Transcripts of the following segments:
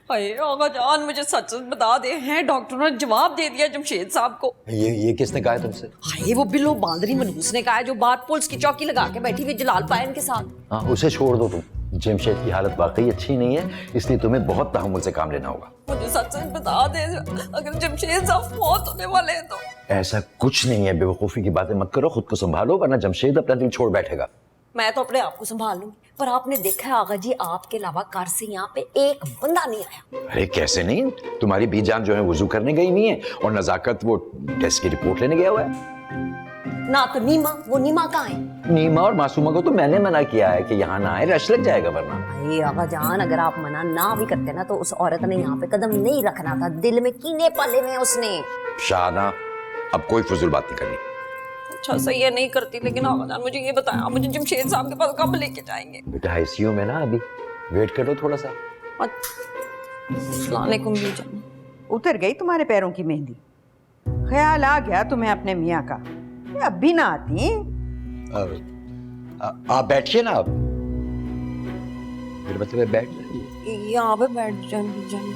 हाय आगा जान, मुझे सच सच बता दे, हैं डॉक्टर ने जवाब दे दिया जमशेद साहब को। ये किसने कहा है तुमसे? हाय वो बिल्लो बांदरी मनहूस ने कहा है, जो बात पुलिस की चौकी लगा के बैठी हुई जलाल पायन के साथ। हाँ, उसे छोड़ दो तुम। जमशेद की हालत वाकई अच्छी नहीं है, इसलिए तुम्हें बहुत तहम्मुल से काम लेना होगा। मुझे सच सच बता दे, अगर जमशेद साहब मौत होने वाले हैं तो। ऐसा कुछ नहीं है, बेवकूफी की बातें मत करो, खुद को संभालो वरना जमशेद अपना दिल छोड़ बैठेगा। मैं तो अपने आप को संभाल लूंगी, पर आपने देखा है आगा जी, आपके अलावा कार से यहाँ पे एक बंदा नहीं आया। अरे कैसे नहीं, तुम्हारी बीजान जो है वुजू करने गई नहीं है, और नजाकत वो टेस्ट की रिपोर्ट लेने गया हुआ है। ना तो नीमा, वो नीमा कहाँ है? नीमा और मासूमा को तो मैंने मना किया है कि यहाँ ना आए, रश लग जाएगा वरना। अरे आगा जान, अगर आप मना ना भी करते ना तो उस औरत ने यहाँ पे कदम नहीं रखना था, दिल में कीने पाले में उसने। शाना, अब कोई फजूल बात नहीं करनी। अच्छा सही है, नहीं करती, लेकिन आगा जान मुझे ये बताया, मुझे जमशेद साहब के पास कब लेके जाएंगे? बेटा आईसीयू में ना अभी, वेट करो थोड़ा सा। अस्सलाम वालेकुम बीजान। उतर गई तुम्हारे पैरों की मेहंदी? ख्याल आ गया तुम्हें अपने मियाँ का? ये अब भी ना आती? आप बैठिए ना, आप मेरे मतलब है बैठ जाइए। यहाँ पे बैठ जान बीजान।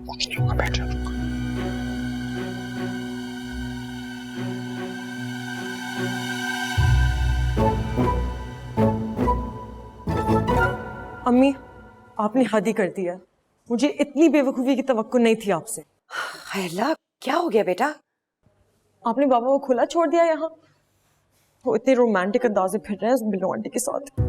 कुछ नहीं होगा, बैठ जाओ। अम्मी, आपने हद ही कर दिया। मुझे इतनी बेवकूफ़ी की तवक्को नहीं थी आपसे। अल्लाह, क्या हो गया बेटा? आपने बाबा को खुला छोड़ दिया यहाँ। वो इतने रोमांटिक अंदाज में फिर रहे हैं बिल्लो आंटी के साथ।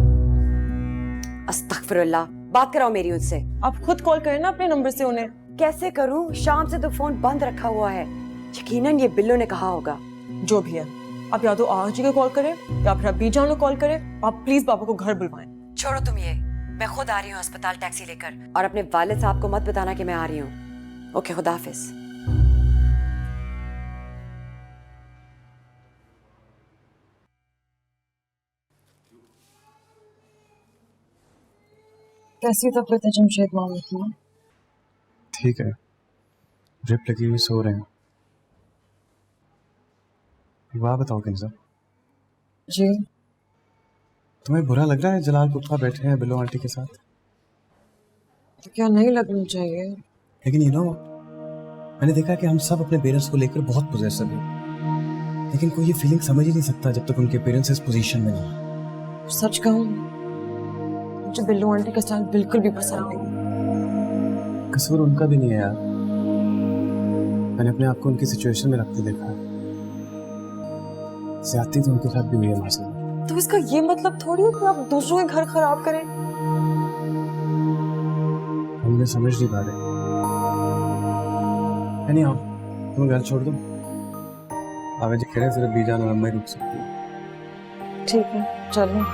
अस्तगफिरुल्लाह, बात कराओ मेरी उनसे। आप खुद कॉल करें ना अपने नंबर से उन्हें। कैसे करूं? शाम से तो फोन बंद रखा हुआ है। यकीनन ये बिल्लो ने कहा होगा। जो भी है, आप या तो आगा जी को कॉल करें या फिर अभी जान को कॉल करें। आप प्लीज बाबा को घर बुलवाएं। छोड़ो तुम ये, मैं खुद आ रही हूँ अस्पताल टैक्सी लेकर, और अपने वालिद साहब को मत बताना कि मैं आ रही हूँ। ओके, खुदा हाफिज। कैसी तबीयत है जमशेद मामले की? ठीक है, ड्रिप लगी हुई, सो रहे हैं। वाह बताओ किंजर, जी तुम्हें बुरा लग रहा है जलाल पुप्पा बैठे हैं बिल्लो आंटी के साथ? तो क्या नहीं लगना चाहिए? लेकिन यू नो, मैंने देखा कि हम सब अपने पेरेंट्स को लेकर बहुत पोजेसिव हैं, लेकिन कोई ये फीलिंग समझ ही नहीं सकता जब तक उनके पेरेंट्स इस पोजीशन में नहीं। सच कहूँ, मुझे बिल्लो आंटी का स्टाइल बिल्कुल भी पसंद नहीं। कसूर उनका भी नहीं है यार, मैंने अपने आप को उनकी सिचुएशन में रखते देखा है। ज्यादती तो उनके साथ भी हुई है मासूम। तो इसका ये मतलब थोड़ी है कि आप दूसरों के घर खराब करें। हम उन्हें समझ नहीं पा रहे। नहीं आओ, तुम घर छोड़ दो, आगे जी कह रहे सिर्फ बीजान और अम्मा ही रुक सकती है। ठीक है, चलो।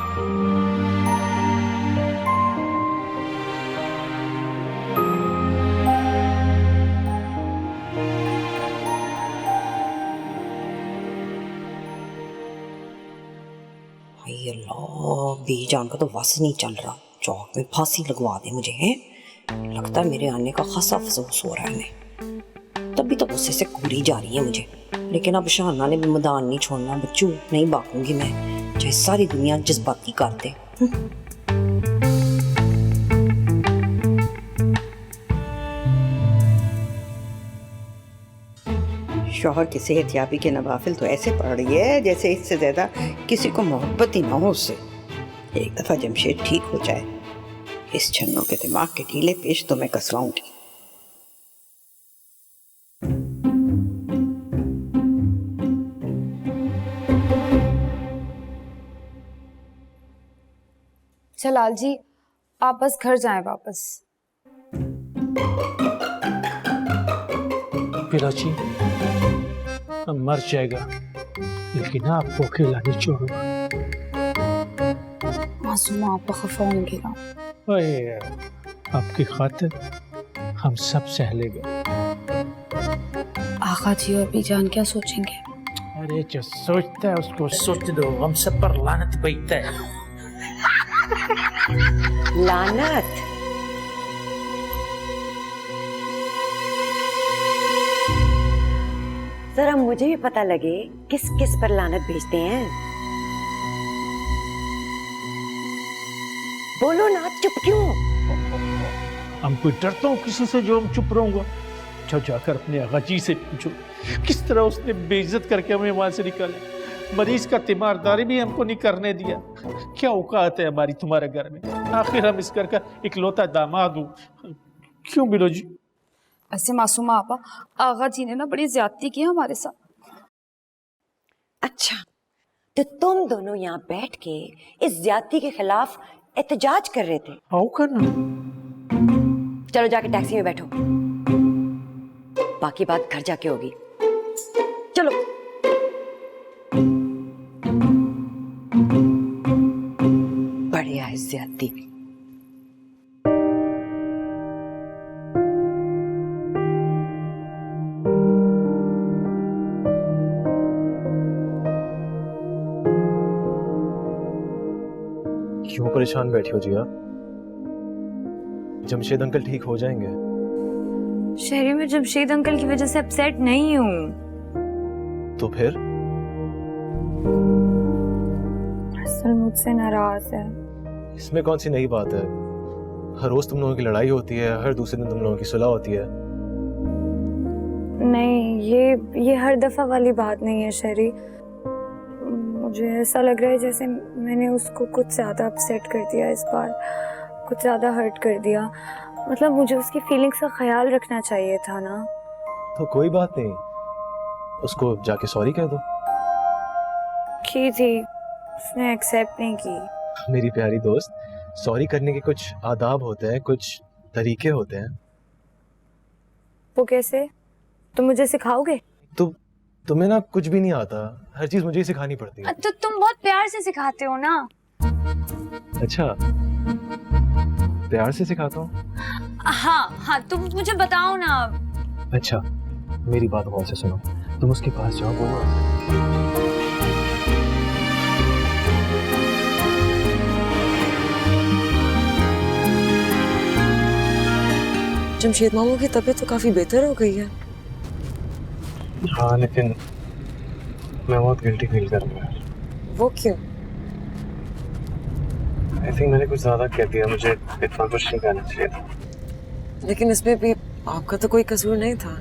बीजान का तो वस नहीं चल रहा, चौक में फांसी लगवा दे मुझे। है लगता है मेरे आने का खासा अफसोस हो रहा है। तभी तो गुस्से से कूरी जा रही है मुझे, लेकिन अब शाना ने भी मैदान नहीं छोड़ना। बच्चू नहीं बाकूंगी मैं, चाहे सारी दुनिया जज्बाती कर दे। शौहर की सेहतयाबी के नवाफिल तो ऐसे पड़ रही है जैसे इससे ज्यादा किसी को मोहब्बत ही ना हो उससे। एक दफा जमशेद ठीक हो जाए, इस छन्नों के दिमाग के ढीले पेश तो मैं कसवाऊंगी। जलाल जी, आप बस घर जाएं वापस। पिलाची, मैं मर जाएगा लेकिन आपको अकेला नहीं छोड़ूंगा। मासूम आप खफा होंगे ना। ओए, आपकी खातिर हम सब सह लेंगे। आका जी और भी जान क्या सोचेंगे? अरे जो सोचता है उसको सोच दो, हम सब पर लानत बैठता है। लानत? जरा मुझे भी पता लगे किस किस पर लानत भेजते हैं। बोलो ना, चुप क्यों? हम कोई डरता हूँ किसी से जो हम चुप रहूंगा? अच्छा, जाकर अपने आगा जी से पूछो किस तरह उसने बेइज्जत करके हमें वहां से निकाला। मरीज का तीमारदारी भी हमको नहीं करने दिया। क्या औकात है हमारी तुम्हारे घर में? आखिर हम इस घर का इकलौता दामाद हूँ। क्यों बिलो जी? ऐसे मासूमा आपा, आगा जी ने ना बड़ी ज्यादती की हमारे साथ। अच्छा, तो तुम दोनों यहाँ बैठ के इस ज्यादती के खिलाफ एहतजाज कर रहे थे? आओ करना। चलो जाके टैक्सी में बैठो, बाकी बात घर जाके होगी। चलो। बढ़िया है ज्यादती भी। क्यों परेशान बैठी हो जिया? जमशेद अंकल ठीक हो जाएंगे। शहरी में जमशेद अंकल की वजह से अपसेट नहीं हूँ। तो फिर? असल मुझसे नाराज है। इसमें कौन सी नई बात है? हर रोज तुम लोगों की लड़ाई होती है, हर दूसरे दिन तुम लोगों की सुलह होती है। नहीं, ये हर दफा वाली बात नहीं है शहरी। मुझे ऐसा लग रहा है जैसे मैंने उसको कुछ ज्यादा अपसेट कर दिया इस बार, कुछ ज्यादा हर्ट कर दिया। मतलब मुझे उसकी फीलिंग्स का ख्याल रखना चाहिए था ना। तो कोई बात नहीं, उसको जाके सॉरी कह दो। की थी, उसने एक्सेप्ट नहीं की। मेरी प्यारी दोस्त, सॉरी करने के कुछ आदाब होते हैं, कुछ तरीके होते हैं। वो कैसे? तुम मुझे सिखाओगे? तुम्हें ना कुछ भी नहीं आता, हर चीज मुझे ही सिखानी पड़ती है। तो तुम बहुत प्यार से सिखाते हो ना। अच्छा, प्यार से सिखाता हूँ? हाँ, तुम मुझे बताओ ना। अच्छा, मेरी बात गौर से सुनो। तुम उसके पास जाओ, बोलो जमशेद मामू की तबीयत तो काफी बेहतर हो गई है। हाँ, लेकिन मैं बहुत गिल्टी फील कर रहा हूँ। वो क्यों? आई थिंक मैंने कुछ ज्यादा कह दिया, मुझे इतना कुछ नहीं कहना चाहिए था। लेकिन इसमें भी आपका तो कोई कसूर नहीं था।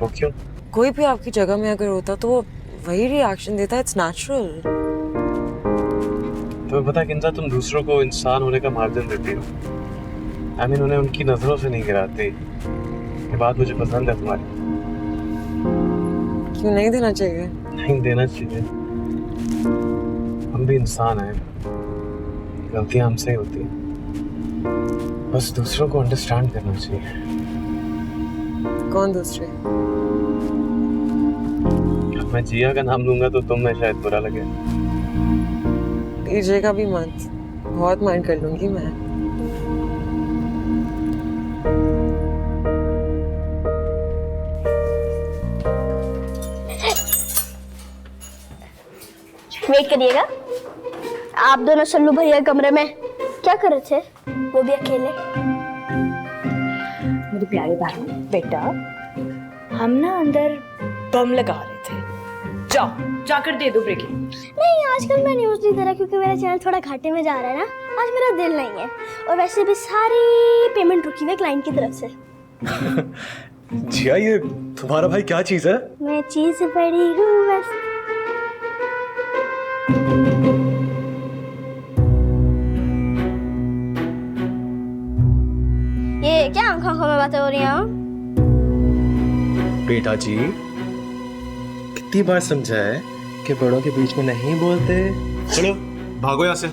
वो क्यों? कोई भी आपकी जगह में अगर होता तो वो वही रिएक्शन देता। It's natural. तुम्हें पता है किंजा, तुम दूसरों को इंसान होने का मार्जिन देती हो। आई मीन, उन्हें उनकी नजरों से नहीं गिराती। ये बात मुझे पसंद है तुम्हारी। क्यों नहीं देना चाहिए? नहीं देना चाहिए। हम भी इंसान हैं, गलतियां हमसे ही होती हैं। बस दूसरों को अंडरस्टैंड करना चाहिए। कौन दूसरे? अब मैं जिया का नाम लूंगा तो तुम्हें शायद बुरा लगे। लीजिएगा भी मत, बहुत माइंड कर लूंगी मैं। वेट करिएगा। आप दोनों सल्लू भैया कमरे में क्या कर रहे थे? वो भी अकेले। मेरे प्यारे भाई बेटा, हम ना अंदर बम लगा रहे थे। जाकर दे दो ब्रेकिंग। नहीं, आजकल मैं न्यूज़ नहीं दे रहा क्योंकि मेरा चैनल थोड़ा घाटे में जा रहा है ना। आज मेरा दिल नहीं है, और वैसे भी सारी पेमेंट रुकी हुई क्लाइंट की तरफ से। जिया, ये तुम्हारा भाई क्या चीज है? मैं चीज बड़ी हूँ बस। ये क्या आंखों में बातें हो रही हैं? बेटा जी, कितनी बार समझा है कि बड़ों के बीच में नहीं बोलते। चलो भागो यहाँ से।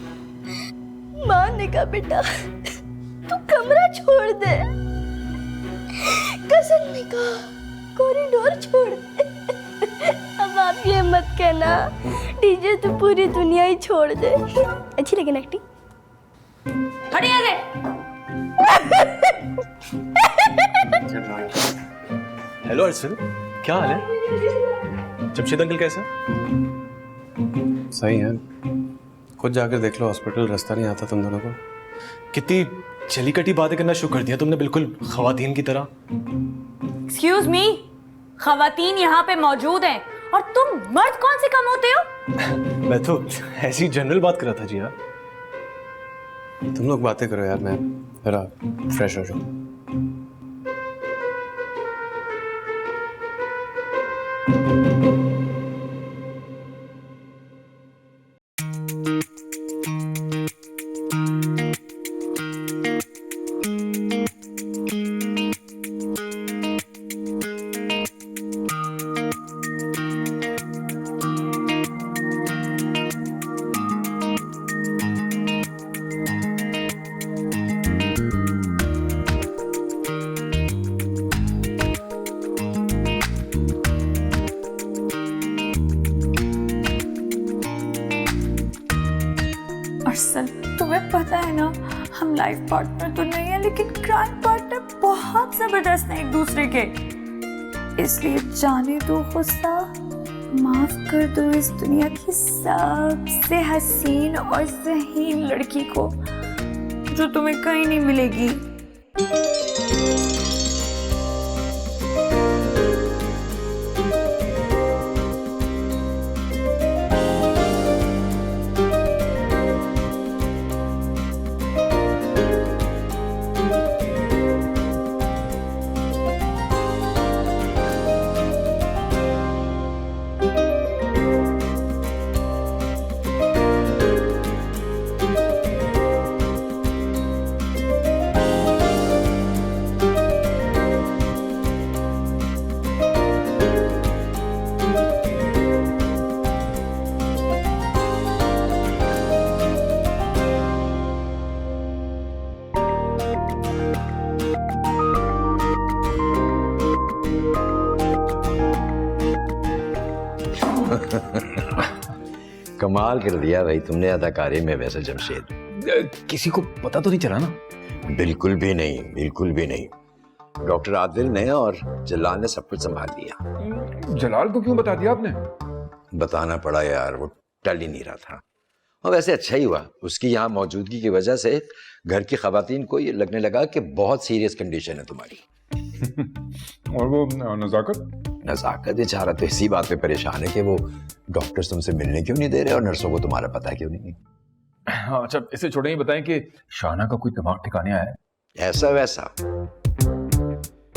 मानने का बेटा, तू कमरा छोड़ दे। कसम ने कहा कॉरिडोर छोड़ दे। अब आप ये मत कहना डीजे तो पूरी दुनिया ही छोड़ दे। अच्छी लगी ना एक्टिंग? हट यहाँ से। हेलो अर्जुन, क्या हाल है? जमशेद अंकल कैसा? सही है, खुद जाकर देख लो, हॉस्पिटल रास्ता नहीं आता तुम दोनों को। कितनी चली कटी बातें करना शुरू कर दिया तुमने, बिल्कुल खवातीन की तरह। एक्सक्यूज मी, खवातीन यहाँ पे मौजूद हैं और तुम मर्द कौन से कम होते हो? मैं तो ऐसी जनरल बात कर रहा था जिया। तुम लोग बातें करो यार, मैं जरा फ्रेश हो जाऊँ। अरसल, तुम्हें पता है ना, हम लाइफ पार्टनर तो नहीं है लेकिन क्राइम पार्टनर बहुत जबरदस्त हैं एक दूसरे के। इसलिए जाने दो गुस्सा, माफ कर दो इस दुनिया की सबसे हसीन और ज़हीन लड़की को जो तुम्हें कहीं नहीं मिलेगी। कमाल कर दिया भाई तुमने अदाकारी में वैसे जमशेद। किसी को पता तो नहीं चला ना? बिल्कुल भी नहीं, बिल्कुल भी नहीं। डॉक्टर आदिल ने और जलाल ने सब कुछ संभाल लिया। जलाल को क्यों बता दिया आपने? बताना पड़ा यार, वो टल ही नहीं रहा था। और वैसे अच्छा ही हुआ, उसकी यहाँ मौजूदगी की वजह से घर की खवातीन को ये लगने लगा कि बहुत सीरियस कंडीशन है तुम्हारी। और वो नजाकत? नजाकत बेचारा तो इसी बात पे परेशान है कि वो डॉक्टर्स तुमसे मिलने क्यों नहीं दे रहे और नर्सों को तुम्हारा पता क्यों नहीं। हाँ अच्छा, इसे छोड़े ही बताएं कि शाना का कोई दिमाग ठिकाने आया है? ऐसा वैसा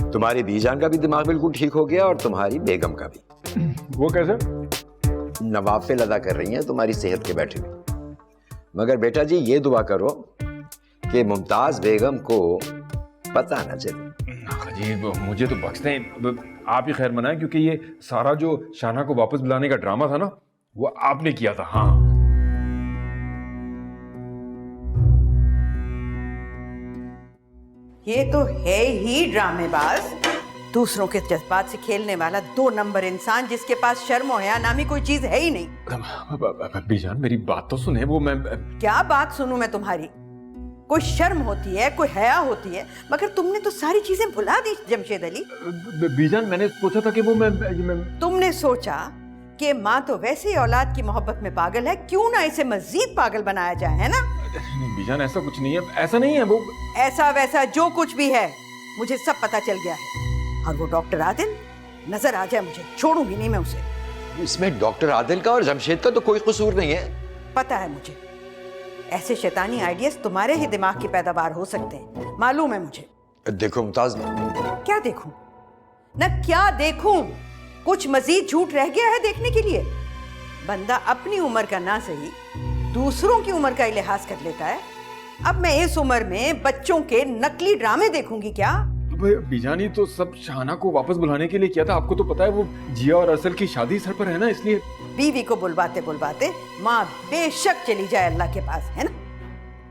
तुम्हारी बीजान का भी दिमाग बिल्कुल ठीक हो गया और तुम्हारी बेगम का भी। वो कैसे? नवाफिल अदा कर रही हैं तुम्हारी सेहत के बैठे हुए। मगर बेटा जी ये दुआ करो कि मुमताज बेगम को पता न चले। जी मुझे तो बख्श दें, आप ही खैर मनाएं, क्योंकि ये सारा जो शाना को वापस बुलाने का ड्रामा था ना, वो आपने किया था। हाँ ये तो है ही ड्रामेबाज, दूसरों के जज्बात से खेलने वाला 2 नंबर इंसान जिसके पास शर्म और हया नामी कोई चीज है ही नहीं। बीजान मेरी बात तो सुने। वो मैं क्या बात सुनूं मैं तुम्हारी? कोई शर्म होती है, कोई हया होती है, मगर तुमने तो सारी चीजें भुला दी जमशेद अली। बीजान मैंने सोचा था कि वो मैं तुमने सोचा कि माँ तो वैसे ही औलाद की मोहब्बत में पागल है, क्यों ना इसे मजीद पागल बनाया जाए, है ना? नहीं बीजान ऐसा कुछ नहीं है, ऐसा नहीं है। वो ऐसा वैसा जो कुछ भी है मुझे सब पता चल गया है। और वो डॉक्टर आदिल नजर आ जाए मुझे, छोड़ूंगी नहीं मैं उसे। इसमें डॉक्टर आदिल का और जमशेद का तो कोई कसूर नहीं है। पता है मुझे, ऐसे शैतानी आइडियाज तुम्हारे ही दिमाग की पैदावार हो सकते हैं, मालूम है मुझे। देखो मुमताज, क्या देखूं ना क्या देखूं? कुछ मजीद झूठ रह गया है देखने के लिए? बंदा अपनी उम्र का ना सही दूसरों की उम्र का ही लिहाज कर लेता है। अब मैं इस उम्र में बच्चों के नकली ड्रामे देखूंगी क्या? बीजानी तो सब शाना को वापस बुलाने के लिए किया था। आपको तो पता है वो जिया और असल की शादी सर पर है ना, इसलिए। बीवी को बुलवाते बुलवाते माँ बेशक चली जाए अल्लाह के पास, है ना?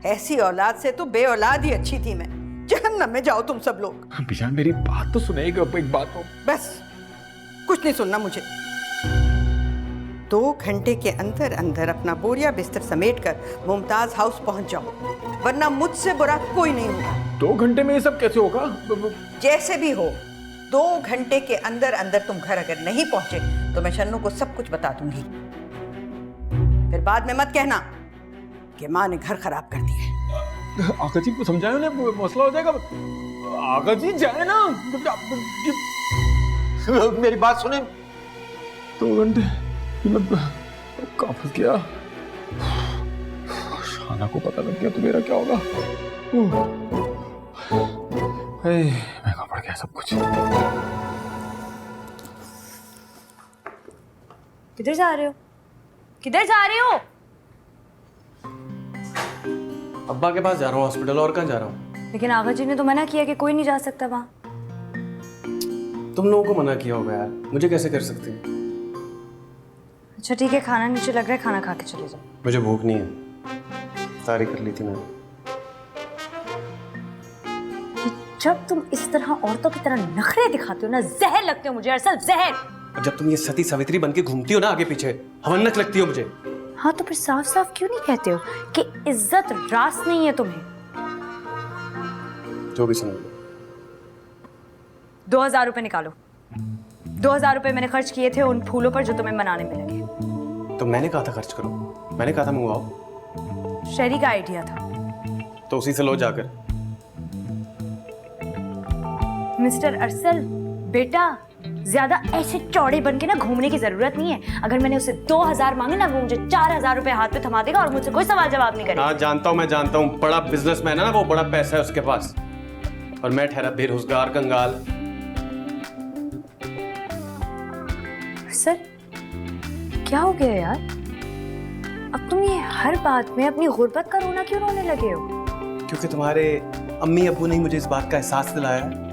ऐसी औलाद से तो बे औलाद ही अच्छी थी। मैं जहन्नम में जाओ तुम सब लोग। बीजान मेरी बात तो सुने, एक बात तो। बस कुछ नहीं सुनना मुझे। 2 घंटे के अंदर अंदर अपना बोरिया बिस्तर समेटकर मुमताज हाउस पहुंच जाओ, वरना मुझसे बुरा कोई नहीं होगा। 2 घंटे में ये सब कैसे होगा? जैसे भी हो, 2 घंटे के अंदर अंदर तुम घर अगर नहीं पहुंचे तो मैं शन्नू को सब कुछ बता दूंगी। फिर बाद में मत कहना कि माँ ने घर खराब कर दिया। आका जी को समझाओ ना, मसला हो जाएगा। आका जी जाए ना। मेरी बात सुने। 2 घंटे मैं कहाँ फंस गया? शाना को पता लग गया तो मेरा क्या होगा? महंगा पड़ गया सब कुछ। किधर जा रहे हो? किधर जा रहे हो? अब्बा के पास जा रहा हूँ हॉस्पिटल, और कहाँ जा रहा हूँ? लेकिन आगा जी ने तो मना किया कि कोई नहीं जा सकता वहाँ। तुम लोगों को मना किया होगा यार, मुझे कैसे कर सकती है? अच्छा ठीक है, खाना नीचे लग रहा है, खाना खा के चले जाओ। मुझे भूख नहीं है, सारी कर ली थी मैंने। जब तुम इस तरह औरतों की तरह नखरे दिखाते हो ना, जहर लगते हो मुझे अरसल, जहर। और जब तुम ये सती सावित्री बन के घूमती हो ना आगे पीछे, हवन्नक लगती हो मुझे। हाँ तो फिर साफ साफ क्यों नहीं कहते हो कि इज्जत रास नहीं है तुम्हें? जो भी समझ लो। 2000 रुपए निकालो। 2000 रुपए मैंने खर्च किए थे उन फूलों पर जो तुम्हें मनाने में लगे। तो मैंने कहा था खर्च करो, मैंने कहा था मंगवाओ। शहरी का आइडिया था। तो उसी से लो जाकर। मिस्टर अरसल बेटा, ज्यादा ऐसे चौड़े बन के ना घूमने की जरूरत नहीं है। अगर मैंने उसे 2000 मांगे ना, वो मुझे 4000 रुपए हाथ पे थमा देगा और मुझसे कोई सवाल जवाब नहीं करेगा। हाँ जानता हूँ, मैं जानता हूँ, बड़ा बिजनेसमैन है ना वो, बड़ा पैसा है उसके पास, और मैं ठहरा बेरोजगार कंगाल। सर क्या हो गया यार? अब तुम ये हर बात में अपनी गुर्बत का रोना क्यों रोने लगे हो? क्योंकि तुम्हारे अम्मी अब्बू ने मुझे इस बात का एहसास दिलाया है।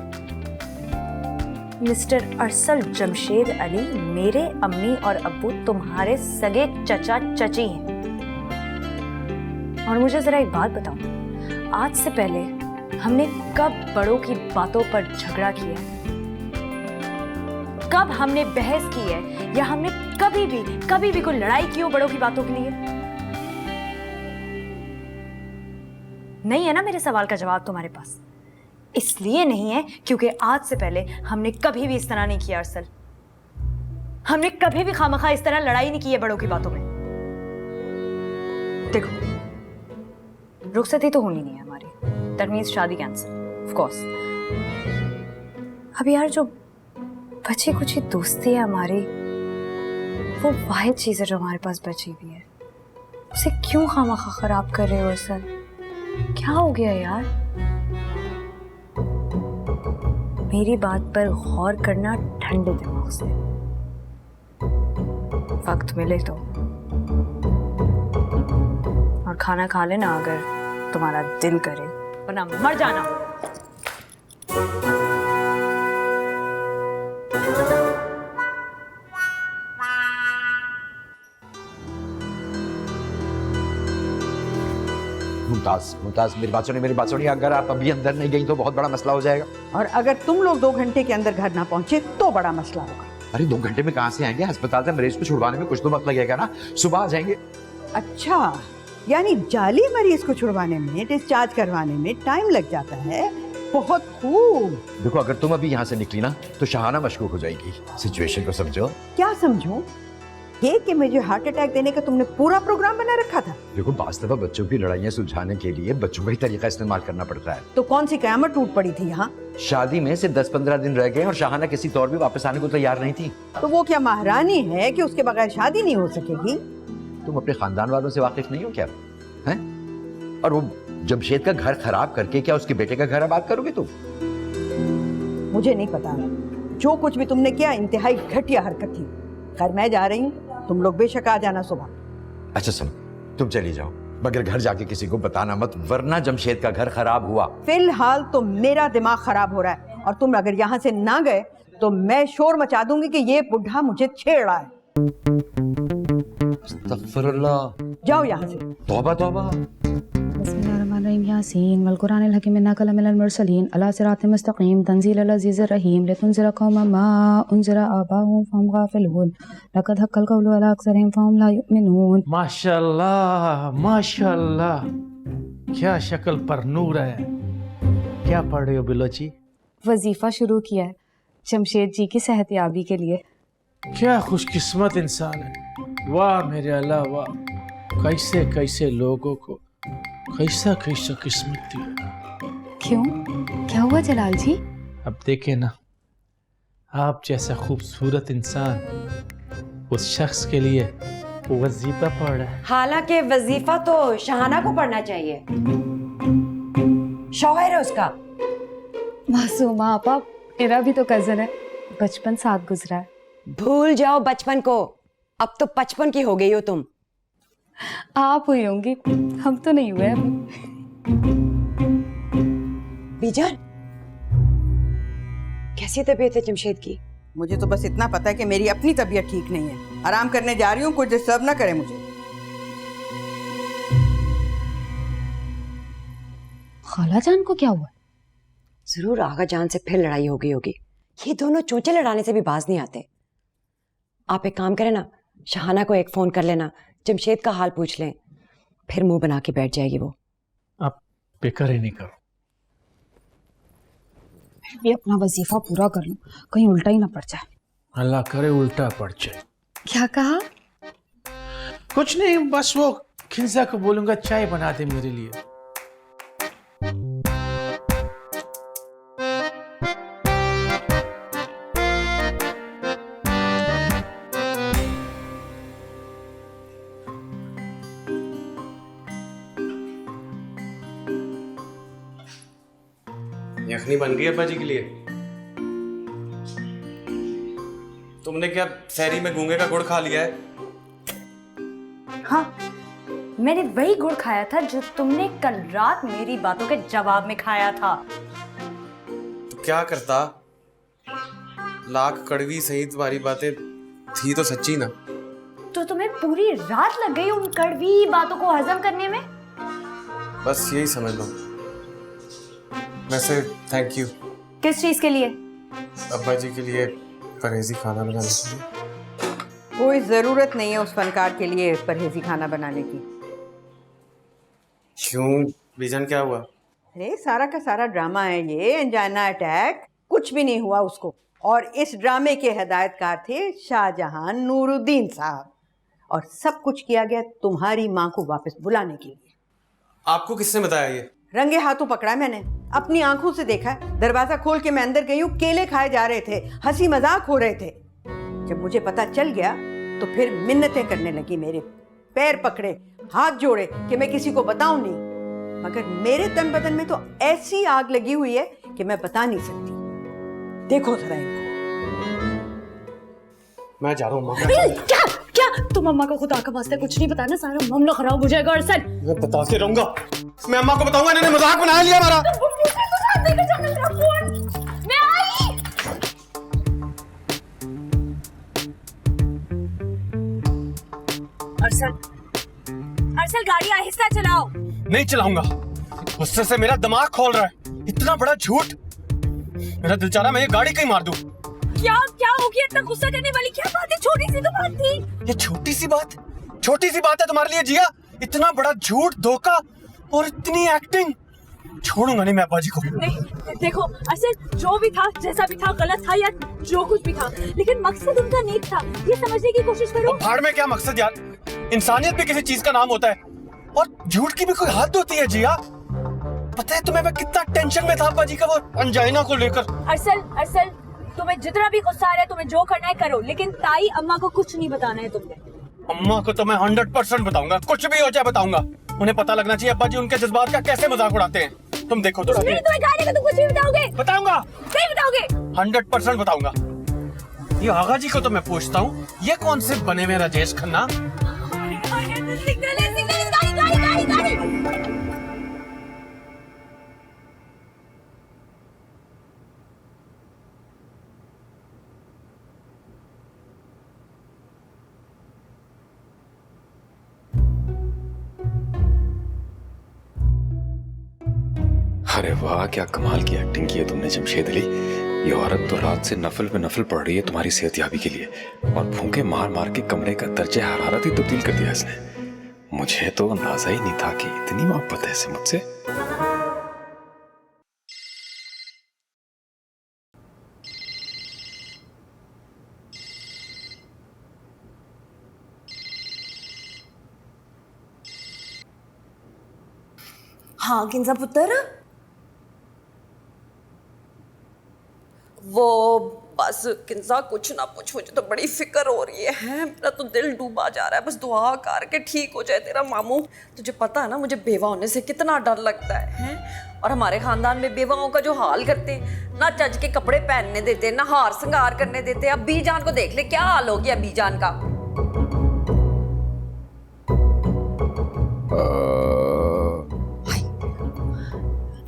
मिस्टर अरसल जमशेद अली, मेरे अम्मी और अब्बू तुम्हारे सगे चचा चची हैं। और मुझे जरा एक बात बताओ, आज से पहले हमने कब बड़ों की बातों पर झगड़ा किया है? कब हमने बहस की है? या हमने कभी भी कोई लड़ाई की हो बड़ों की बातों के लिए? नहीं है ना मेरे सवाल का जवाब तुम्हारे पास? इसलिए नहीं है क्योंकि आज से पहले हमने कभी भी इस तरह नहीं किया अरसल। हमने कभी भी खामखा इस तरह लड़ाई नहीं की है बड़ों की बातों में। देखो, रुखसती तो होनी नहीं है हमारी, दैट मींस शादी कैंसिल ऑफ कोर्स। अब यार जो बची कुछ दोस्ती है हमारी, वो वाहिद चीज है जो हमारे पास बची हुई है, उसे क्यों खामखा खराब कर रहे हो अरसल? क्या हो गया यार? मेरी बात पर गौर करना ठंडे दिमाग से, वक्त मिले तो, और खाना खा लेना अगर तुम्हारा दिल करे, वरना मर जाना। मुमताज मेरी बात सुनिए, अगर आप अभी अंदर नहीं गई तो बहुत बड़ा मसला हो जाएगा। और अगर तुम लोग 2 घंटे के अंदर घर ना पहुंचे तो बड़ा मसला होगा। अरे 2 घंटे में कहाँ से आएंगे? अस्पताल से मरीज को छुड़वाने में कुछ तो वक्त लगेगा ना, सुबह आ जाएंगे। अच्छा, यानी जाली मरीज को छुड़वाने में, डिस्चार्ज करवाने में टाइम लग जाता है। बहुत खूब। देखो, अगर तुम अभी यहाँ से निकली ना तो शहाना मशकूक हो जाएगी। सिचुएशन को समझो। क्या समझूं? ये कि मुझे हार्ट अटैक देने का तुमने पूरा प्रोग्राम बना रखा था। देखो, बास दफा बच्चों की लड़ाइयाँ सुलझाने के लिए बच्चों का ही तरीका इस्तेमाल करना पड़ता है। तो कौन सी कयामत टूट पड़ी थी यहाँ? शादी में सिर्फ 10-15 दिन रह गए और शहाना किसी तौर भी वापस आने को तैयार नहीं थी। तो वो क्या महारानी है कि उसके बगैर शादी नहीं हो सकेगी? तुम अपने खानदान वालों से वाकिफ नहीं हो क्या? हैं? और वो जमशेद का घर खराब करके क्या उसके बेटे का घर आबाद करोगे तुम? मुझे नहीं पता, जो कुछ भी तुमने किया इंतहाई घटिया हरकत थी। खैर मैं जा रही हूँ, तुम लोग बेशक आ जाना सुबह। अच्छा सुनो, तुम चली जाओ, मगर घर जाके किसी को बताना मत, वरना जमशेद का घर खराब हुआ। फिलहाल तो मेरा दिमाग खराब हो रहा है, और तुम अगर यहाँ से ना गए तो मैं शोर मचा दूंगी कि ये बुढ़ा मुझे छेड़ रहा है। अस्तगफिरुल्लाह। जाओ यहाँ से। तौबा तौबा। बिस्मिल्लाहिर्रहमानिर्रहीम यासीन वल कुरानिल हकीम इन्नका लमिनल मुरसलीन अला सिरातिल मुस्तकीम तंजीलल अज़ीज़िर रहीम लितुनज़िरा कौमन मा उनज़िरा आबाहुम फहुम गाफिलून लक़द हक़्क़ल क़ौलु अला अक्सरिहिम फहुम ला युमिनून। माशाल्लाह माशाल्लाह, क्या शक्ल पर नूर है। क्या पढ़ रहे हो बिलोची? वजीफा शुरू किया है जमशेद जी की सेहतयाबी के लिए। क्या खुशकिस्मत इंसान है, वाह मेरे अल्लाह वाह। कैसे कैसे लोगों को कैसा कैसा किस्मत दी। क्यों, क्या हुआ जलाल जी? अब देखे ना, आप जैसा खूबसूरत इंसान उस शख्स के लिए वजीफा पढ़ रहा है। हालांकि वजीफा तो शहाना को पढ़ना चाहिए, शौहर है उसका। मासूमा आपा, मेरा भी तो कजन है, बचपन साथ गुजरा है। भूल जाओ बचपन को, अब तो 55 की हो गई हो तुम। आप हुई होंगी, हम तो नहीं हुए अभी। बीजान, कैसी तबीयत है जमशेद की? मुझे तो बस इतना पता है कि मेरी अपनी तबीयत ठीक नहीं है। आराम करने जा रही हूँ, कुछ डिस्टर्ब ना करे मुझे। खाला जान को क्या हुआ? जरूर आगा जान से फिर लड़ाई हो गई होगी। ये दोनों चोंचे लड़ाने से भी बाज नहीं आते। आप एक काम करें ना, शहाना को एक फोन कर लेना, जमशेद का हाल पूछ लें, फिर मुंह बना के बैठ जाएगी वो। आप बेकार ही नहीं करो। मैं भी अपना वजीफा पूरा कर लूं, कहीं उल्टा ही ना पड़ जाए। अल्लाह करे उल्टा पड़ जाए। क्या कहा? कुछ नहीं, बस वो खिंजा को बोलूंगा चाय बना दे मेरे लिए। यखनी बन गई अब्बा जी के लिए। तुमने क्या सहरी में गूंगे का गुड़ खा लिया है? हाँ, मैंने वही गुड़ खाया था जो तुमने कल रात मेरी बातों के जवाब में खाया था। तो क्या करता? लाख कड़वी सही तुम्हारी बातें थी तो सच्ची ना। तो तुम्हें पूरी रात लग गई उन कड़वी बातों को हजम करने में? बस यही समझ लो। वैसे थैंक यू। किस चीज के लिए? अब्बा जी के लिए परहेजी खाना बनाने के लिए। कोई जरूरत नहीं है उस फनकार के लिए परहेजी खाना बनाने की। क्यों बीजन, क्या हुआ? अरे सारा का सारा ड्रामा है ये, एंजाइना अटैक। कुछ भी नहीं हुआ उसको। और इस ड्रामे के हिदायतकार थे शाहजहां नूरुद्दीन साहब, और सब कुछ किया गया तुम्हारी माँ को वापस बुलाने के लिए। आपको किसने बताया ये? रंगे हाथों पकड़ा है मैंने, अपनी आंखों से देखा है। दरवाजा खोल के मैं अंदर गई हूँ, केले खाए जा रहे थे, हंसी मजाक हो रहे थे। जब मुझे पता चल गया तो फिर मिन्नतें करने लगी, मेरे पैर पकड़े, हाथ जोड़े कि मैं किसी को बताऊं नहीं। मगर मेरे तन बदन में तो ऐसी आग लगी हुई है कि मैं बता नहीं सकती। देखो जरा इनको। मैं जा रहा हूँ। क्या क्या? तुम अम्मा को खुदा का वास्ते कुछ नहीं बताना, सारा मामला खराब हो जाएगा। अरसल, मैं बता के रहूंगा। मैं अम्मा को बताऊंगा इन्होंने मजाक बना लिया हमारा। मैं आई। अरसल गाड़ी आहिस्ता चलाओ। नहीं चलाऊंगा, गुस्से से मेरा दिमाग खोल रहा है। इतना बड़ा झूठ, मेरा दिल चाह रहा मैं ये गाड़ी कहीं मार दूं। क्या क्या हो गया? इतना गुस्सा करने वाली क्या बात है? छोटी सी तो बात थी। ये छोटी सी बात है तुम्हारे लिए जिया? इतना बड़ा झूठ, धोखा और इतनी एक्टिंग। छोड़ूंगा नहीं मैं अब्बा जी को। नहीं देखो अरसल, जो भी था, जैसा भी था, गलत था या जो कुछ भी था, लेकिन मकसद उनका नेक था, ये समझने की कोशिश करो। भाड़ में क्या मकसद यार, इंसानियत भी किसी चीज का नाम होता है, और झूठ की भी कोई हद होती है जिया। पता है तुम्हें मैं कितना टेंशन में था अब्बा जी का वो अंजाइना को लेकर। अरसल, तुम्हें जितना भी गुस्सा आ रहा है, तुम्हें जो करना है करो, लेकिन ताई अम्मा को कुछ नहीं बताना है तुमने। अम्मा को तो मैं 100% बताऊंगा, कुछ भी हो जाए बताऊंगा। उन्हें पता लगना चाहिए अब्बा जी उनके जज्बात का कैसे मजाक उड़ाते हैं। तुम देखो थोड़ा। तुम्हें कहा नहीं, तुम कुछ भी बताओगे? बताऊंगा। नहीं बताओगे? 100% बताऊंगा। ये आगा जी को तो मैं पूछता हूँ, ये कौन से बने हुए राजेश खन्ना? गाड़ी। अरे वाह, क्या कमाल की एक्टिंग की है तुमने जमशेद अली। ये औरत तो रात से नफल पे नफल पढ़ रही है तुम्हारी सेहतयाबी के लिए, और फूंके मार मार के कमरे का दर्जे हरारत ही तब्दील कर दिया इसने। मुझे तो अंदाजा ही नहीं था कि इतनी मोहब्बत है इसे मुझसे। हाँ किंजा पुत्र, वो बस किंजा कुछ ना पूछ, मुझे तो बड़ी फिक्र हो रही है। मेरा तो दिल डूबा जा रहा है। बस दुआ कर के ठीक हो जाए तेरा मामू। तुझे पता है ना मुझे बेवा होने से कितना डर लगता है? और हमारे खानदान में बेवाओं का जो हाल करते हैं, ना चज के कपड़े पहनने देते, ना हार श्रृंगार करने देते। अब बीजान को देख ले, क्या हाल हो गया बीजान का।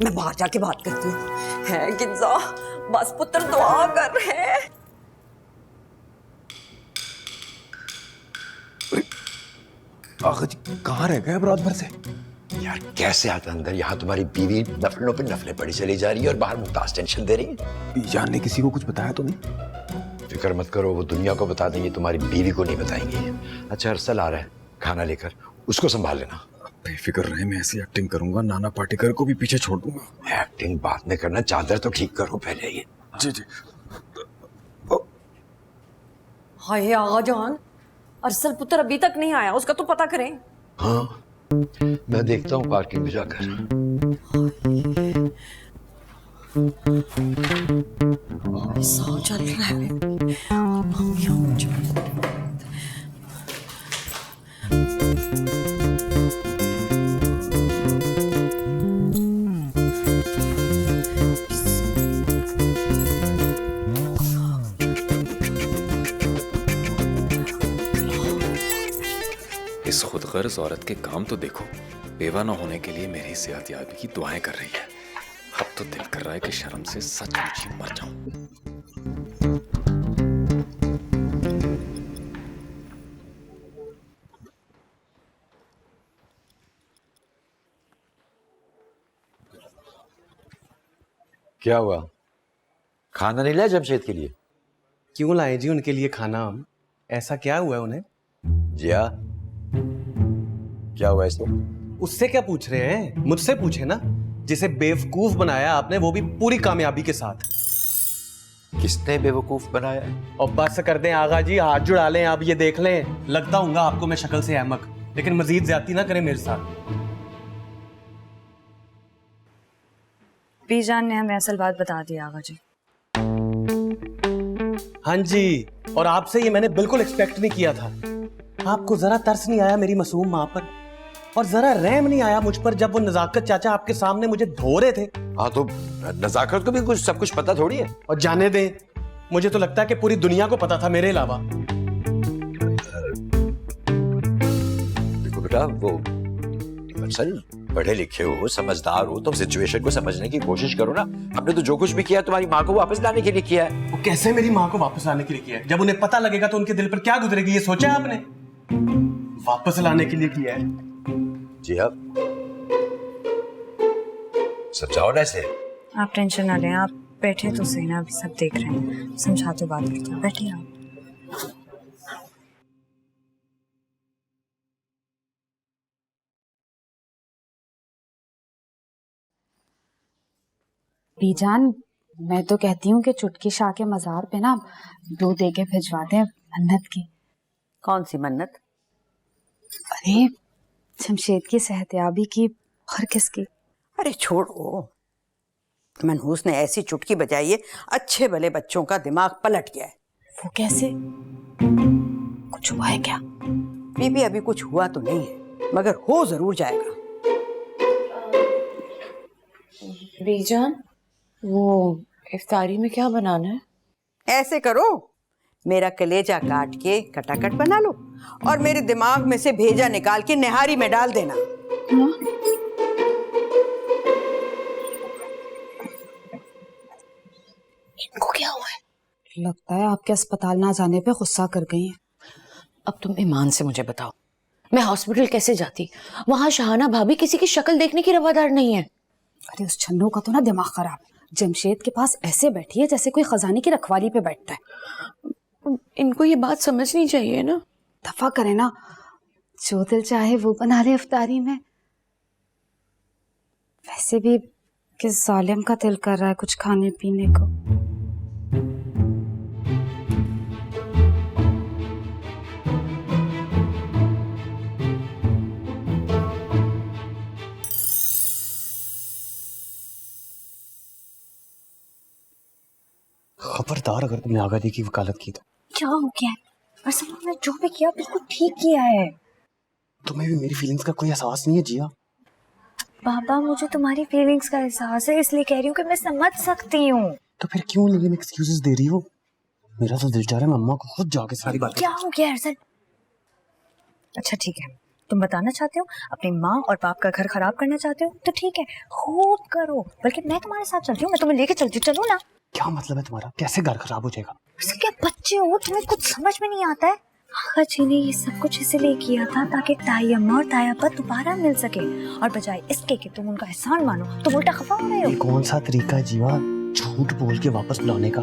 मैं बाहर जाके बात करती हूँ। है किंजा, बस पुत्र दुआ कर रहे हैं। आगा जी कहाँ रह गए अब रात भर से? यार कैसे आता अंदर? यहाँ तुम्हारी बीवी नफलों पे नफलें पड़ी चली जा रही है और बाहर मुमताज टेंशन दे रही है। बीजान ने किसी को कुछ बताया तो नहीं? फिक्र मत करो, वो दुनिया को बता देंगे, तुम्हारी बीवी को नहीं बताएंगे। अच्छा अरसल आ रहा है खाना लेकर, उसको संभाल लेना। बेफिक्र रहे, मैं ऐसी एक्टिंग करूंगा नाना पाटेकर को भी पीछे छोड़ दूंगा। एक्टिंग बाद में करना, चादर तो ठीक करो पहले ये। जी जी। हाय आगा जान, अरसल पुत्र अभी तक नहीं आया, उसका तो पता करें। हाँ मैं देखता हूँ पार्किंग में जाकर। ऐसा चल रहा है। इस खुदगर्ज औरत के काम तो देखो, बेवा न होने के लिए मेरी सेहतयाबी की दुआएं कर रही है। अब तो दिल कर रहा है कि शर्म से सचमुच ही मर जाऊं। क्या हुआ? खाना नहीं लाया जमशेद के लिए? क्यों लाए जी उनके लिए खाना हम? ऐसा क्या हुआ है उन्हें? जिया क्या हुआ इसे? उससे क्या पूछ रहे हैं? मुझसे पूछे ना। जिसे बेवकूफ बनाया आपने, वो भी पूरी कामयाबी के साथ। किसने बेवकूफ बनाया? और बस कर दें आगा जी, हाथ जुड़ा लें। आप ये देख लें, लगता हूँगा आपको मैं शक्ल से अहमक, लेकिन मजीद ज्यादती ना करें मेरे साथ। बीजान ने हमें असल बात बता दी आगा जी। हाँ जी, और आपसे ये मैंने बिल्कुल एक्सपेक्ट नहीं किया था। आपको जरा तरस नहीं आया मेरी मासूम माँ पर, और जरा रहम नहीं आया मुझ पर जब वो नजाकत चाचा आपके सामने मुझे धो रहे थे। हाँ तो नजाकत को भी कुछ सब कुछ पता थोड़ी है। और जाने दें, मुझे तो लगता है कि पूरी दुनिया को पता था मेरे अलावा। देखो बेटा, वो असल पढ़े लिखे हो, समझदार हो, तुम सिचुएशन को समझने की कोशिश करो ना। हमने तो जो कुछ भी किया तुम्हारी माँ को वापस लाने के लिए किया है। वो कैसे मेरी माँ को वापस लाने के लिए किया है? जब उन्हें पता लगेगा तो उनके दिल पर क्या गुजरेगी, ये सोचा आपने? वापस लाने के लिए किया है। जी अब समझाओ ना इसे। आप टेंशन ना लें, आप बैठे तो सही ना, अभी सब देख रहे हैं। समझाते बात करते हैं, बैठिए आप। बीजान, मैं तो कहती हूँ कि चुटकी शाह के मजार पे ना 2 दे के भिजवा दें मन्नत की। कौन सी मन्नत? अरे जमशेद की सेहतयाबी की और किसकी? अरे छोड़ो, मनहूस ने ऐसी चुटकी बजाई है, अच्छे भले बच्चों का दिमाग पलट गया है। वो कैसे? कुछ हुआ है क्या? बीबी अभी कुछ हुआ तो नहीं है, मगर हो जरूर जाएगा। बीजान, वो इफ्तारी में क्या बनाना है? ऐसे करो, मेरा कलेजा काट के कटाकट बना लो और मेरे दिमाग में से भेजा निकाल के निहारी में डाल देना। इनको क्या हुआ है? लगता है आपके अस्पताल ना जाने पे गुस्सा कर गई हैं। अब तुम ईमान से मुझे बताओ, मैं हॉस्पिटल कैसे जाती? वहां शहाना भाभी किसी की शक्ल देखने की रवादार नहीं है। अरे उस छन्नू का तो ना दिमाग खराब है। जमशेद के पास ऐसे बैठी है जैसे कोई खजाने की रखवाली पे बैठता है। इनको ये बात समझनी चाहिए ना। दफा करे ना, जो दिल चाहे वो बना ले इफ्तारी में। वैसे भी किस जालिम का दिल कर रहा है कुछ खाने पीने को। खबरदार अगर तुमने आगा दी की वकालत की तो। क्या हो गया? असल में जो भी किया बिल्कुल ठीक किया है। तुम्हें भी मेरी फीलिंग्स का कोई एहसास नहीं है जिया? बाबा मुझे तुम्हारी फीलिंग्स का एहसास है, इसलिए कह रही हूँ कि मैं समझ सकती हूँ। तो फिर क्यों लेकिन एक्सक्यूजेस दे रही हो? मेरा तो दिल चाह रहा है मैं अम्मा को खुद जाके सारी बात। क्या हो गया अरसल? अच्छा ठीक है, तुम बताना चाहते हो, अपनी माँ और बाप का घर खराब करना चाहते हो तो ठीक है, खूब करो, बल्कि मैं तुम्हारे साथ चलती हूँ, मैं तुम्हें लेके चलती हूँ, चलो ना। क्या मतलब है तुम्हारा? कैसे घर खराब हो जाएगा? क्या बच्चे हो, तुम्हें कुछ समझ में नहीं आता है? आगा जी ने ये सब कुछ इसलिए किया था ताकि ताई अम्मा और ताई अब्बा दोबारा मिल सके, और बजाय इसके कि तुम उनका एहसान मानो तो उल्टा खफा हो रहे हो। ये कौन सा तरीका है जीवा झूठ बोल के वापस बुलाने का?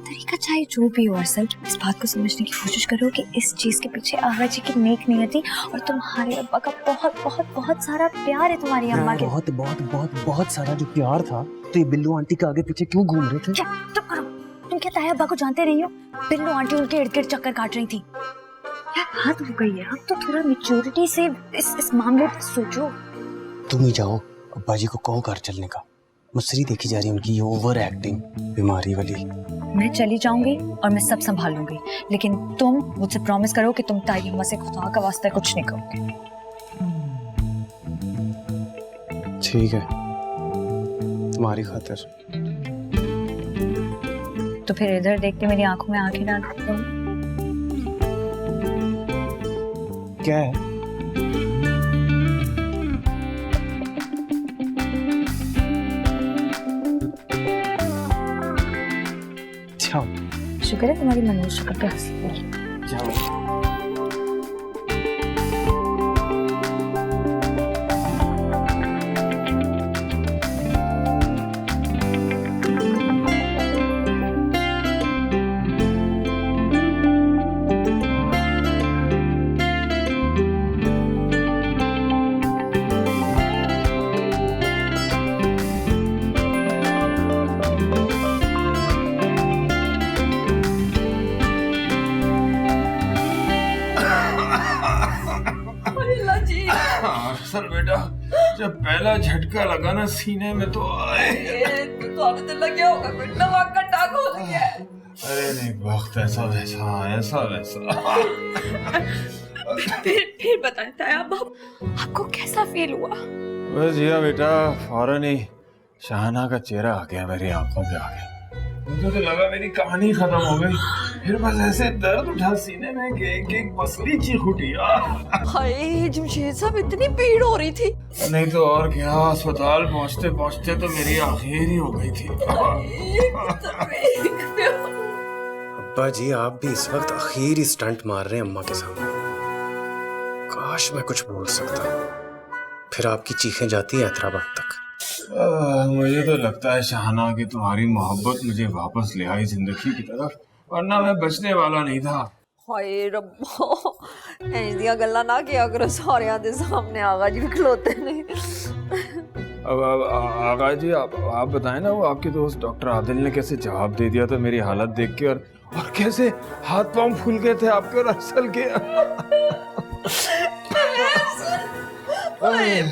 तरीका चाहे जो भी हो अरसल, इस बात को समझने की कोशिश करो कि इस चीज के पीछे आगा जी की नेक नियति और तुम्हारे अब्बा का बहुत बहुत बहुत सारा प्यार है तुम्हारी अम्मा के। बहुत बहुत बहुत बहुत सारा जो प्यार था तो ये बिल्लू आंटी के आगे पीछे क्यों घूम रहे थे? चुप करो, तुम क्या ताया अब्बा को जानते नहीं हो? बिल्लू आंटी उनके इर्द गिर्द चक्कर काट रही थी। यार हद हो गई है, अब तो थोड़ा मैच्योरिटी से इस मामले पर सोचो। तुम ही जाओ अब्बा जी को कहो घर चलने का। मुसरी देखी जा रही है उनकी ये ओवर एक्टिंग बीमारी वाली। मैं चली जाऊंगी और मैं सब संभाल लूंगी, लेकिन तुम मुझसे प्रॉमिस करो कि तुम ताई अम्मा से खुदा का वास्ता कुछ नहीं करोगे। ठीक है, तुम्हारी खातिर। तो फिर इधर देख के मेरी आंखों में आंखें डाल दो। क्या है? शुक्र है तुम्हारी मनोज शक्ल पे हंसी। जाओ। अरसल बेटा, जब पहला झटका लगा ना सीने में तो तो लग गया होगा, कोई नवा कट्टा खोल गया। अरे नहीं, वक्त ऐसा वैसा फिर बताएं ताया अब्बा, आपको कैसा फील हुआ? बस जिया बेटा, फौरन ही शाहना का चेहरा आ गया मेरी आंखों के आगे। मुझे तो लगा मेरी कहानी खत्म हो गई, फिर बस ऐसे दर्द उठा सीने में कि एक पसली चीख उठी। हाय जमशेद साहब, इतनी भीड़ हो रही थी। नहीं तो और क्या, अस्पताल पहुंचते पहुंचते तो मेरी आखिर ही हो गई थी। अब्बा जी आप भी इस वक्त आखिरी स्टंट मार रहे हैं अम्मा के सामने। काश मैं कुछ बोल सकता, फिर आपकी चीखें जाती है हैदराबाद तक। मुझे तो लगता है शाहना की तुम्हारी मोहब्बत मुझे वापस ले आई जिंदगी की तरफ, वरना मैं बचने वाला नहीं था। हाय रब्बो, ऐसियां गल्लां ना किया करो सारियां दे सामने, आगा जी भी खलोते ने। अब आगा जी आप बताएं ना, वो आपके दोस्त डॉक्टर आदिल ने कैसे जवाब दे दिया था मेरी हालत देख के, और कैसे हाथ पांव फूल गए थे आपके और अरसल के।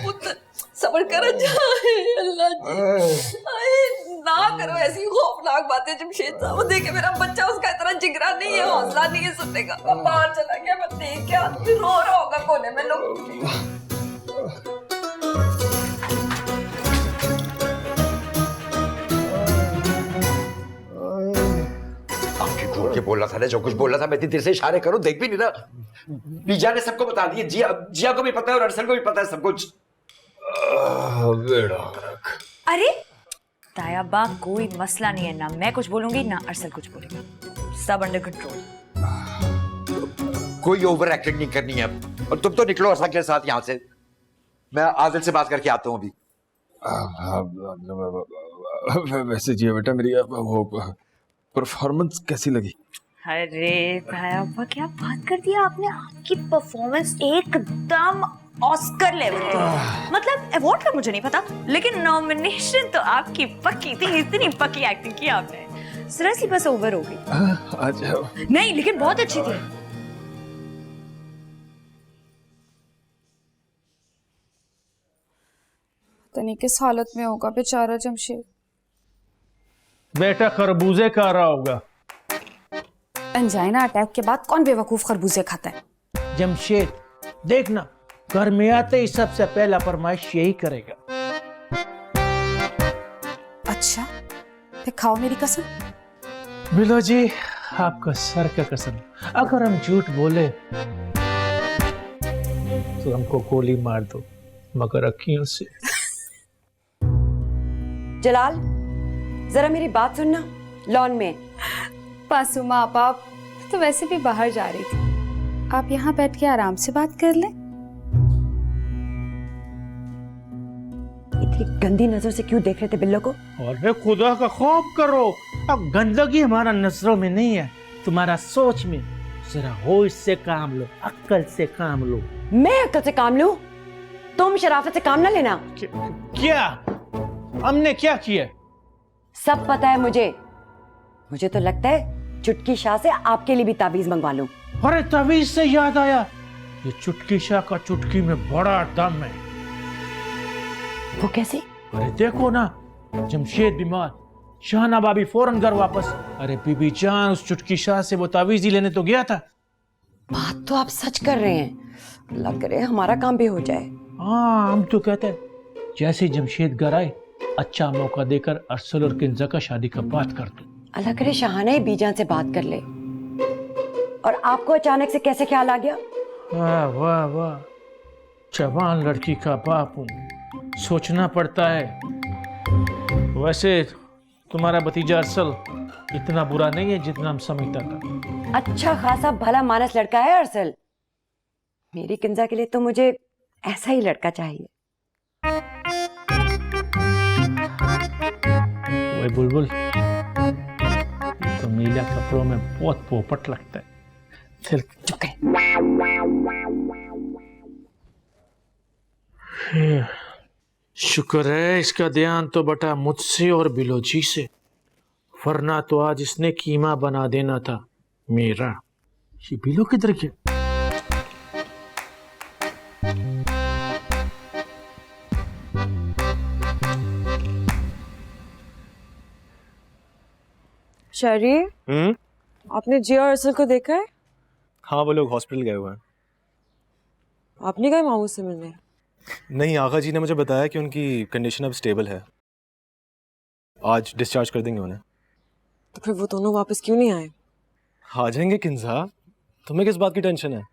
पुत्र सबर कर जाए, अल्लाह जी ना करो ऐसी खौफनाक बातें। जमशेद साहब देखे मेरा बच्चा, उसका इतना जिगरा नहीं है, हौसला नहीं है सुनने का। बाहर चला गया, मैं देख के आदमी रो रहा होगा कोने में। लोग आंखें खोल के बोल रहा था ना, जो कुछ बोल रहा था मैं इतनी देर से इशारे करूं, देख भी नहीं रहा। बीजा ने सबको बता दिया, जिया को भी पता है और अरसल को भी पता है सब कुछ। अरे ताया बा, कोई मसला नहीं है, ना मैं कुछ बोलूंगी ना अरसल कुछ बोलेगा, सब अंडर कंट्रोल। कोई ओवर एक्टिंग नहीं करनी है, और तुम तो निकलो अरसल के साथ यहाँ से। मैं आदिल से बात करके आता हूँ अभी। वैसे जी बेटा, मेरी वो परफॉर्मेंस कैसी लगी? अरे ताया बा, क्या बात कर दिया आपने, आपकी परफॉर्मेंस एकदम ऑस्कर लेवल थी। मतलब अवार्ड का मुझे नहीं पता, लेकिन नॉमिनेशन तो आपकी पक्की थी। इतनी पक्की एक्टिंग की आपने, जरा सी बस ओवर हो गई। नहीं लेकिन बहुत अच्छी थी। पता नहीं किस हालत में होगा बेचारा जमशेद। बेटा खरबूजे खा रहा होगा। एंजाइना अटैक के बाद कौन बेवकूफ खरबूजे खाता है? जमशेद देखना, घर में आते ही सबसे पहला फरमाइश यही करेगा। अच्छा, फिर खाओ मेरी कसम। बिलो जी, आपका सर का कसम, अगर हम झूठ बोले तो हमको गोली मार दो, मगर अखियों से। जलाल, जरा मेरी बात सुनना। लॉन में पासुमा आप तो वैसे भी बाहर जा रही थी, आप यहाँ बैठ के आराम से बात कर लें। इतनी गंदी नजर से क्यों देख रहे थे बिल्लो को? और खुदा का खौफ करो, अब गंदगी हमारा नजरों में नहीं है, तुम्हारा सोच में। जरा होश से काम लो, अक्ल से काम लो। मैं अक्ल से काम लूं? तुम शराफत से काम ना लेना। क्या हमने क्या किया? सब पता है मुझे। मुझे तो लगता है चुटकी शाह से आपके लिए भी ताबीज मंगवा लूं। अरे ताबीज से याद आया, ये चुटकी शाह का चुटकी में बड़ा दम है। वो कैसे? अरे देखो ना, जमशेद बीमार, शाहना भाभी फौरन घर वापस। अरे बीबी जान उस चुटकी शाह से वो ताबीज ही लेने तो गया था। बात तो आप सच कर रहे हैं, अल्लाह करे हमारा काम भी हो जाए। हाँ, हम तो कहते हैं जैसे जमशेद घर आए, अच्छा मौका देकर अरसल और किंजा का शादी का बात कर दो। अल्लाह करे शाहाना ही बीजान से बात कर ले। और आपको अचानक से कैसे ख्याल आ गया? वाह वाह वाह, जवान लड़की का बाप हूँ, सोचना पड़ता है। वैसे तुम्हारा भतीजा अरसल इतना बुरा नहीं है जितना हम समझता था। अच्छा खासा भला मानस लड़का है अरसल। मेरी किंजा के लिए तो मुझे ऐसा ही लड़का चाहिए। वो बुलबुल तो नीला कपड़ों में बहुत पोपट लगता है। चल चुप कर। शुक्र है इसका ध्यान तो बटा मुझसे और बिलोजी से, वरना तो आज इसने कीमा बना देना था मेरा। ये बिलो किधर गया? शरी, आपने जिया और अरसल को देखा है? हाँ, वो लोग हॉस्पिटल गए हुए हैं। आप नहीं गए मामू से मिलने? नहीं, आगा जी ने मुझे बताया कि उनकी कंडीशन अब स्टेबल है, आज डिस्चार्ज कर देंगे उन्हें। तो फिर वो दोनों वापस क्यों नहीं आए? आ जाएंगे किंजा, तुम्हें किस बात की टेंशन है?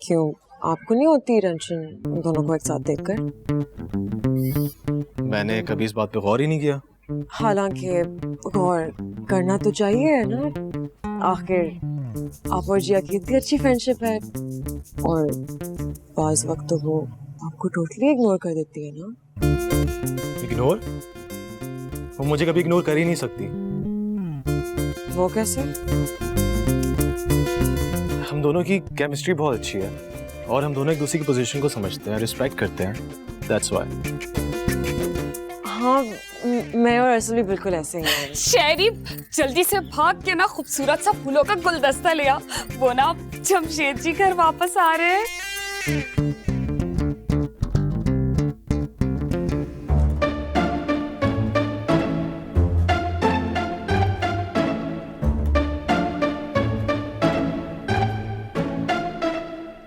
क्यों, आपको नहीं होती टेंशन उन दोनों को एक साथ देखकर? मैंने कभी इस बात पे गौर ही नहीं किया। हालांकि गौर करना तो चाहिए है ना, आखिर आप और जिया की इतनी अच्छी फ्रेंडशिप है, और बाज़ वक्त तो वो आपको टोटली इग्नोर कर देती है ना। इग्नोर? वो मुझे कभी इग्नोर कर ही नहीं सकती। वो कैसे? हम दोनों की केमिस्ट्री बहुत अच्छी है, और हम दोनों एक दूसरे की पोजीशन को समझते हैं, रिस्पेक्ट करते हैं, दैट्स व्हाई। हाँ, मैं और अरसल भी बिल्कुल ऐसे ही हैं। शहरी, जल्दी से भाग के ना खूबसूरत सा फूलों का गुलदस्ता ले आ, वो ना जमशेद जी घर वापस आ रहे हैं।